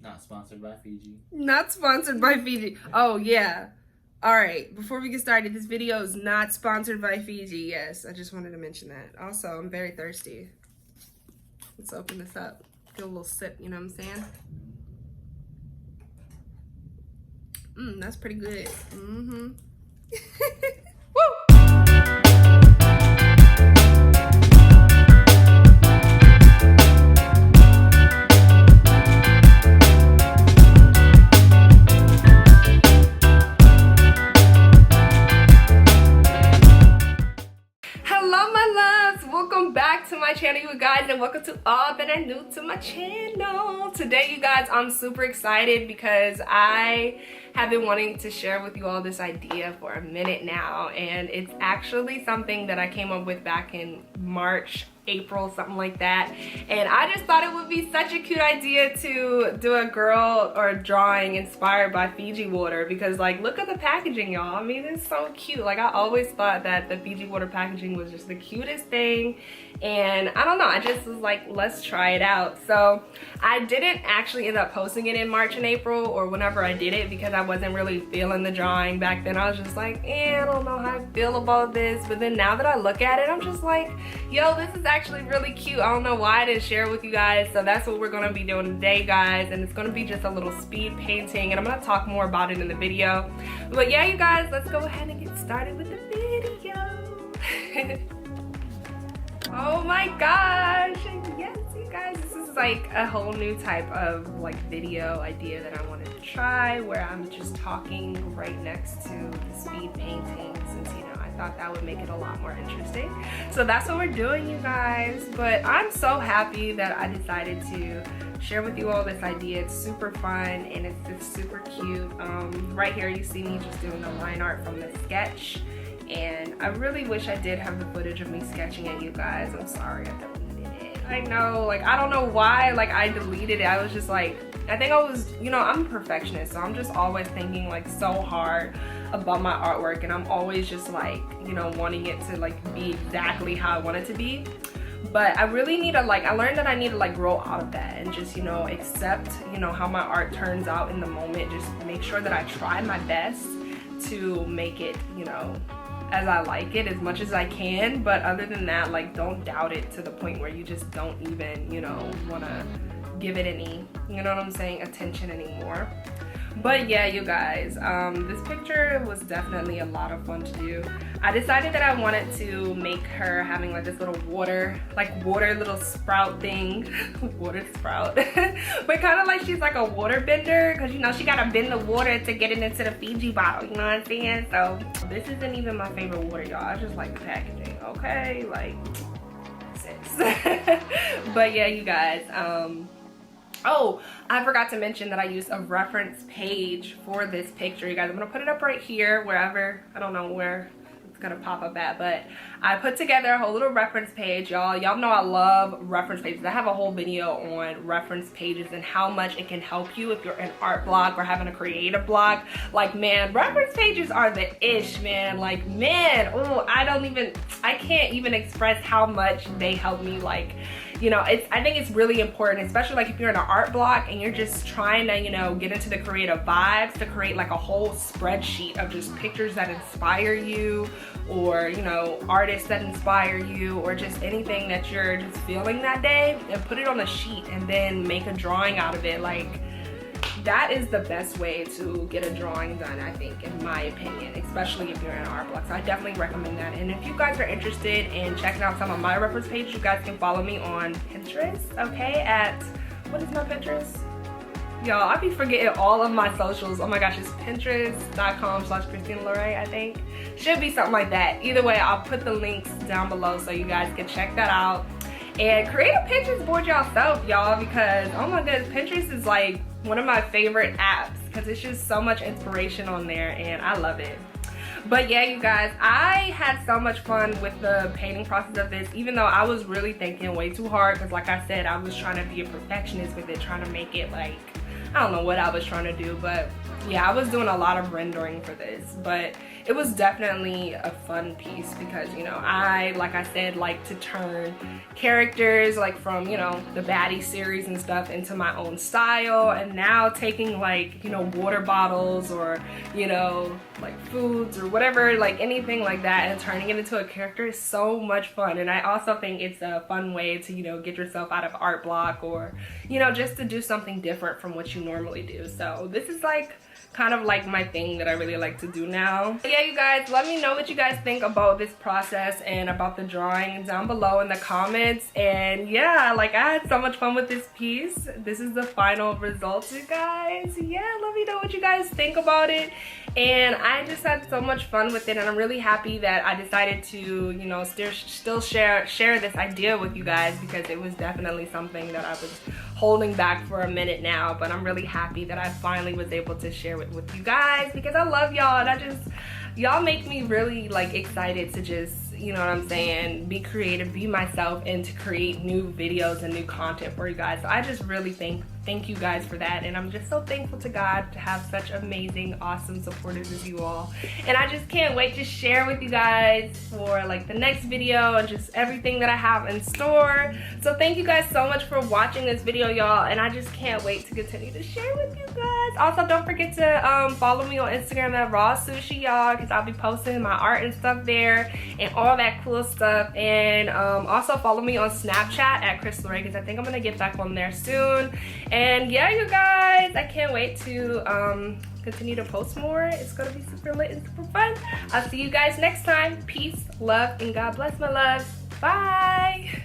Not sponsored by Fiji. Not sponsored by Fiji. Oh, yeah. All right. Before we get started, this video is not sponsored by Fiji. Yes, I just wanted to mention that. Also, I'm very thirsty. Let's open this up. Get a little sip, you know what I'm saying? That's pretty good. Mm-hmm. Woo! To my channel, you guys, and welcome to all that are new to my channel. Today, you guys, I'm super excited because I have been wanting to share with you all this idea for a minute now, and it's actually something that I came up with back in March, April, something like that. And I just thought it would be such a cute idea to do a girl or a drawing inspired by Fiji water, because like, look at the packaging, y'all. I mean, it's so cute. Like, I always thought that the Fiji water packaging was just the cutest thing, and I don't know, I just was like, let's try it out. So I didn't actually end up posting it in March and April or whenever I did it, because I wasn't really feeling the drawing back then. I was just like, I don't know how I feel about this. But then now that I look at it, I'm just like, yo, this is actually really cute. I don't know why I didn't share it with you guys. So that's what we're gonna be doing today, guys, and it's gonna be just a little speed painting, and I'm gonna talk more about it in the video. But yeah, you guys, let's go ahead and get started with the video. Oh my gosh, yes, you guys, this is like a whole new type of like video idea that I wanted to try, where I'm just talking right next to the speed painting, since I thought that would make it a lot more interesting. So that's what we're doing, you guys. But I'm so happy that I decided to share with you all this idea. It's super fun and it's just super cute. Right here you see me just doing the line art from the sketch. And I really wish I did have the footage of me sketching it, you guys. I'm sorry I deleted it. I know, like, I don't know why, like, I deleted it. I was just like, I think I was, I'm a perfectionist, so I'm just always thinking like so hard about my artwork, and I'm always just like, wanting it to like be exactly how I want it to be. But I really need to I learned that I need to like grow out of that and just, accept, how my art turns out in the moment. Just make sure that I try my best to make it, as I like it as much as I can. But other than that, like, don't doubt it to the point where you just don't even, want to give it any, attention anymore. But yeah, you guys, this picture was definitely a lot of fun to do. I decided that I wanted to make her having like this little water little sprout thing. Water sprout. But kind of like she's like a water bender, because she gotta bend the water to get it into the Fiji bottle, you know what I'm saying? So this isn't even my favorite water, y'all. I just like the packaging, okay? Like, sis. But yeah, you guys, oh, I forgot to mention that I used a reference page for this picture, you guys. I'm gonna put it up right here, wherever, I don't know where it's gonna pop up at, but I put together a whole little reference page, y'all. Y'all know I love reference pages. I have a whole video on reference pages and how much it can help you if you're an art blog or having a creative blog. Like, man, reference pages are the ish, man. Like, man, oh, I can't even express how much they help me. Like, I think it's really important, especially like if you're in an art block and you're just trying to, get into the creative vibes, to create like a whole spreadsheet of just pictures that inspire you, or, artists that inspire you, or just anything that you're just feeling that day, and put it on a sheet and then make a drawing out of it. Like, that is the best way to get a drawing done, I think, in my opinion, especially if you're in an art block. So I definitely recommend that. And if you guys are interested in checking out some of my reference pages, you guys can follow me on Pinterest, okay, at, what is my Pinterest? Y'all, I be forgetting all of my socials. Oh my gosh, it's pinterest.com/Christina Lorre, I think. Should be something like that. Either way, I'll put the links down below so you guys can check that out. And create a Pinterest board yourself, y'all, because, oh my goodness, Pinterest is like one of my favorite apps, because it's just so much inspiration on there, and I love it. But yeah, you guys, I had so much fun with the painting process of this, even though I was really thinking way too hard, because like I said, I was trying to be a perfectionist with it, trying to make it like, I don't know what I was trying to do, but yeah, I was doing a lot of rendering for this, but it was definitely a fun piece because, you know, like I said, like to turn characters like from, you know, the Baddie series and stuff into my own style, and now taking like, you know, water bottles or, you know, like foods or whatever, like anything like that, and turning it into a character is so much fun. And I also think it's a fun way to, you know, get yourself out of art block, or, you know, just to do something different from what you normally do. So this is like kind of like my thing that I really like to do now. But yeah, you guys, let me know what you guys think about this process and about the drawing down below in the comments. And yeah, like I had so much fun with this piece. This is the final result, you guys. Yeah, let me know what you guys think about it. And I just had so much fun with it, and I'm really happy that I decided to, you know, still share this idea with you guys, because it was definitely something that I was holding back for a minute now. But I'm really happy that I finally was able to share it with you guys, because I love y'all, and y'all make me really like excited to just, you know what I'm saying, be creative, be myself, and to create new videos and new content for you guys. So I just really thank you guys for that, and I'm just so thankful to God to have such amazing, awesome supporters as you all. And I just can't wait to share with you guys for like the next video and just everything that I have in store. So thank you guys so much for watching this video, y'all, and I just can't wait to continue to share with you guys. Also, don't forget to follow me on Instagram at Rawsueshii, y'all, because I'll be posting my art and stuff there and all that cool stuff. And also follow me on Snapchat at Christina Lorre, because I think I'm gonna get back on there soon. And yeah, you guys, I can't wait to continue to post more. It's gonna be super lit and super fun. I'll see you guys next time. Peace, love, and God bless, my loves. Bye.